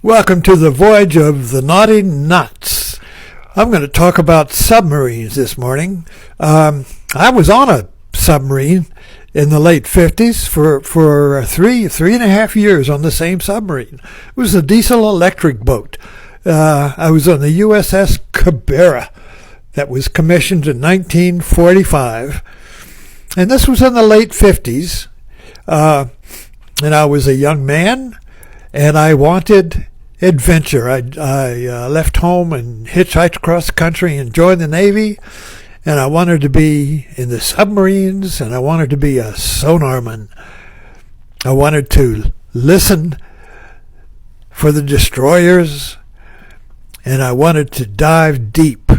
Welcome to the voyage of the Naughty Knots. I'm going to talk about submarines this morning. I was on a submarine in the late 50s for three and a half years on the same submarine. It was a diesel electric boat. I was on the USS Cubera that was commissioned in 1945. And this was in the late 50s. And I was a young man, and I wanted adventure. I left home and hitchhiked across the country and joined the Navy, and I wanted to be in the submarines, and I wanted to be a sonarman. I wanted to listen for the destroyers, and I wanted to dive deep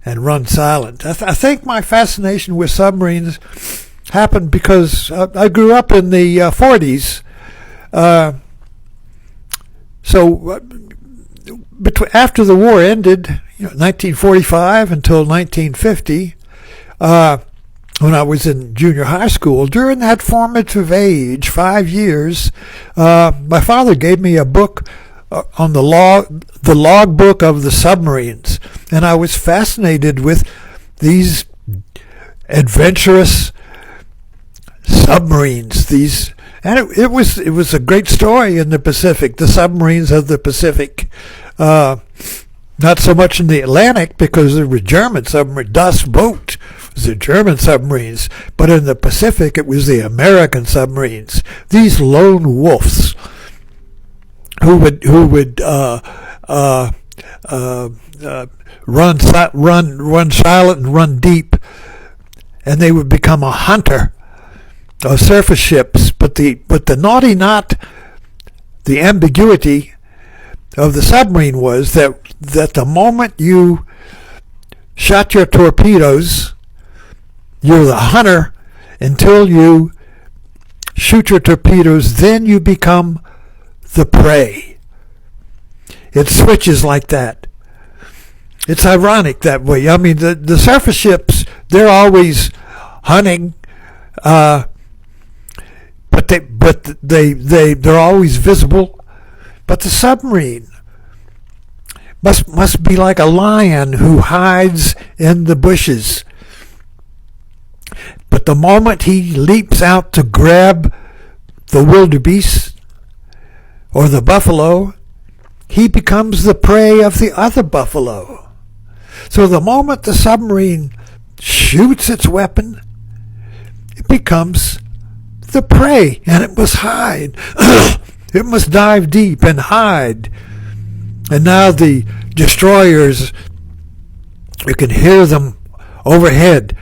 and run silent. I think my fascination with submarines happened because I grew up in the 40s. After the war ended, 1945 until 1950, when I was in junior high school, during that formative age, 5 years, my father gave me a book on the log book of the submarines, and I was fascinated with these adventurous submarines. And it was a great story in the Pacific, the submarines of the Pacific. Not so much in the Atlantic because there were German submarines. Das Boot was the German submarines, but in the Pacific it was the American submarines. These lone wolves who would run silent and run deep, and they would become a hunter of surface ships. But the naughty knot, the ambiguity of the submarine was that the moment you shot your torpedoes, you're the hunter until you shoot your torpedoes, then you become the prey. It switches like that. It's ironic that way. I mean, the surface ships, they're always hunting, but they're always visible. But the submarine must be like a lion who hides in the bushes. But the moment he leaps out to grab the wildebeest or the buffalo, he becomes the prey of the other buffalo. So the moment the submarine shoots its weapon, it becomes the prey, and it must hide. It must dive deep and hide. And now the destroyers, you can hear them overhead.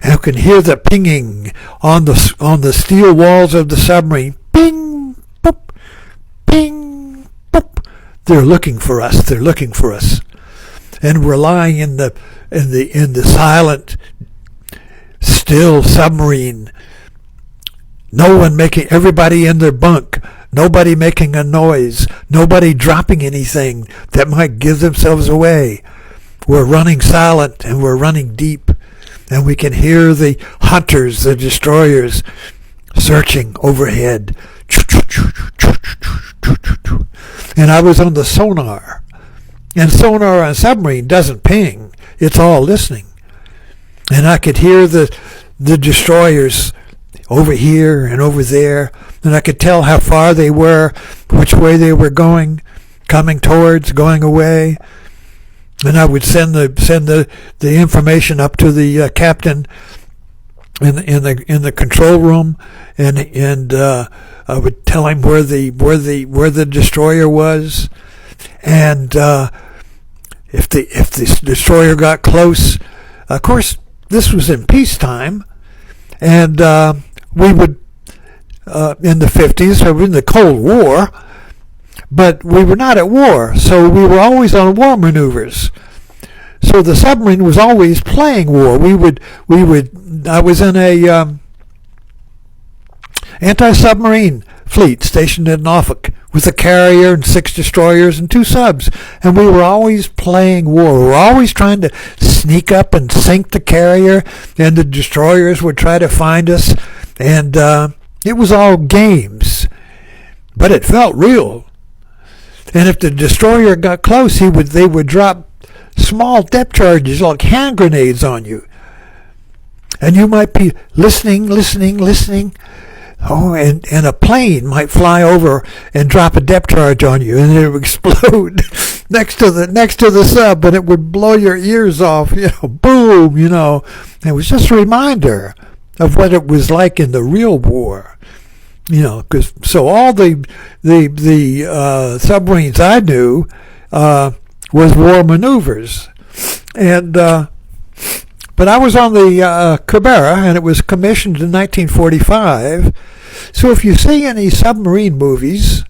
And you can hear the pinging on the steel walls of the submarine. Ping, boop, ping, boop. They're looking for us. They're looking for us. And we're lying in the silent, still submarine. Everybody in their bunk, nobody making a noise, nobody dropping anything that might give themselves away. We're running silent and we're running deep, and we can hear the hunters, the destroyers, searching overhead. And I was on the sonar, and sonar on a submarine doesn't ping, it's all listening. And I could hear the destroyers over here and over there, and I could tell how far they were, which way they were going, coming towards, going away. And I would send the information up to the captain in the control room, and I would tell him where the destroyer was, and if the destroyer got close, of course this was in peacetime, and we would in the 50s, we were in the Cold War, but we were not at war, so we were always on war maneuvers. So the submarine was always playing war. I was in a anti-submarine fleet stationed in Norfolk with a carrier and 6 destroyers and 2 subs, and we were always playing war. We were always trying to sneak up and sink the carrier, and the destroyers would try to find us, and it was all games. but it felt real. And if the destroyer got close, they would drop small depth charges like hand grenades on you. And you might be listening. Oh, and a plane might fly over and drop a depth charge on you, and it would explode next to the sub, and it would blow your ears off. Boom. It was just a reminder of what it was like in the real war. So all the submarines I knew was war maneuvers, and but I was on the Cubera, and it was commissioned in 1945. So if you see any submarine movies,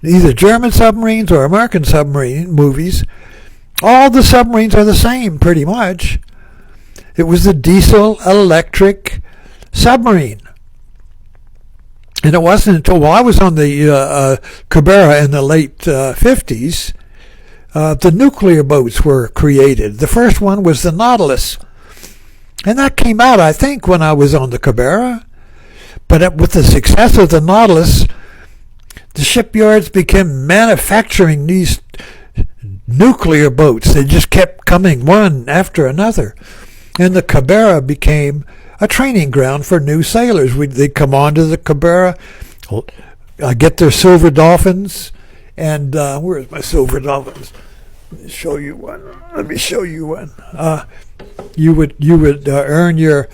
either German submarines or American submarine movies, all the submarines are the same pretty much. It was the diesel electric submarine. And it wasn't until I was on the Cubera in the late 50s, the nuclear boats were created. The first one was the Nautilus. And that came out, I think, when I was on the Cubera. But with the success of the Nautilus, the shipyards began manufacturing these nuclear boats. They just kept coming one after another. And the Cubera became a training ground for new sailors. They'd come onto the Cubera, get their silver dolphins, and where's my silver dolphins? Let me show you one. You would earn your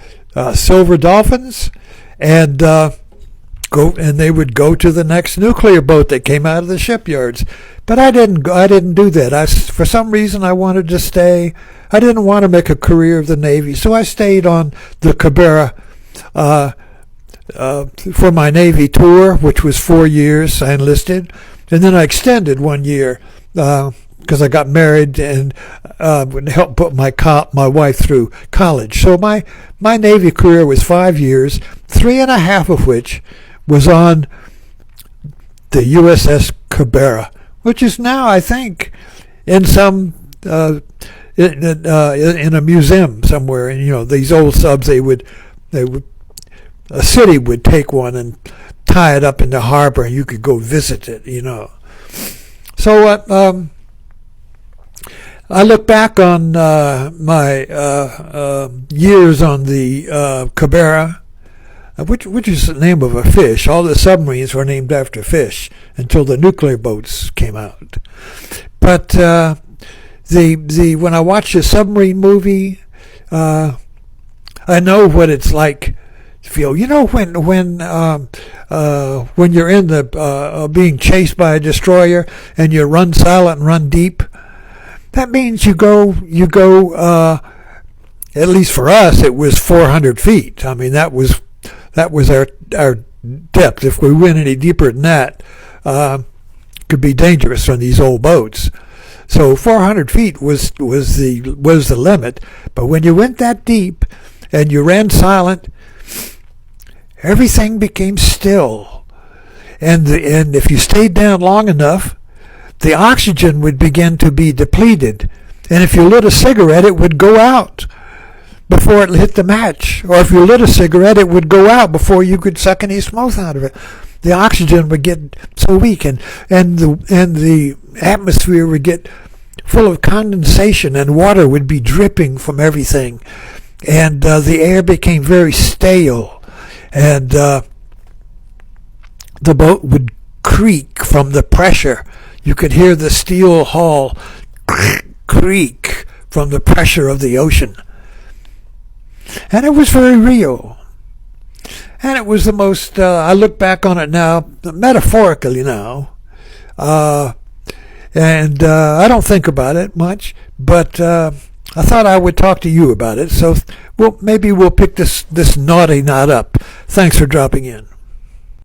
silver dolphins, and they would go to the next nuclear boat that came out of the shipyards. But I didn't do that. For some reason I wanted to stay. I didn't want to make a career of the Navy, so I stayed on the Cubera for my Navy tour, which was 4 years. I enlisted, and then I extended 1 year because I got married and helped put my wife through college. So my Navy career was 5 years, 3.5 of which was on the USS Cubera, which is now, I think, in some in a museum somewhere. And these old subs, a city would take one and tie it up in the harbor, and you could go visit it. So I look back on my years on the Cubera, which is the name of a fish. All the submarines were named after fish until the nuclear boats came out. But when I watch a submarine movie, I know what it's like to feel. When you're in the being chased by a destroyer and you run silent and run deep. That means you go. At least for us, it was 400 feet. I mean, that was our depth. If we went any deeper than that, it could be dangerous on these old boats. So 400 feet was the limit. But when you went that deep and you ran silent, everything became still. And if you stayed down long enough, the oxygen would begin to be depleted. And if you lit a cigarette, it would go out before it hit the match. Or if you lit a cigarette, it would go out before you could suck any smoke out of it. The oxygen would get so weak, and the atmosphere would get full of condensation, and water would be dripping from everything. And the air became very stale. And the boat would creak from the pressure. You could hear the steel hull creak from the pressure of the ocean. And it was very real. And it was the most, I look back on it now, metaphorically now, and I don't think about it much, but I thought I would talk to you about it. So maybe we'll pick this naughty knot up. Thanks for dropping in.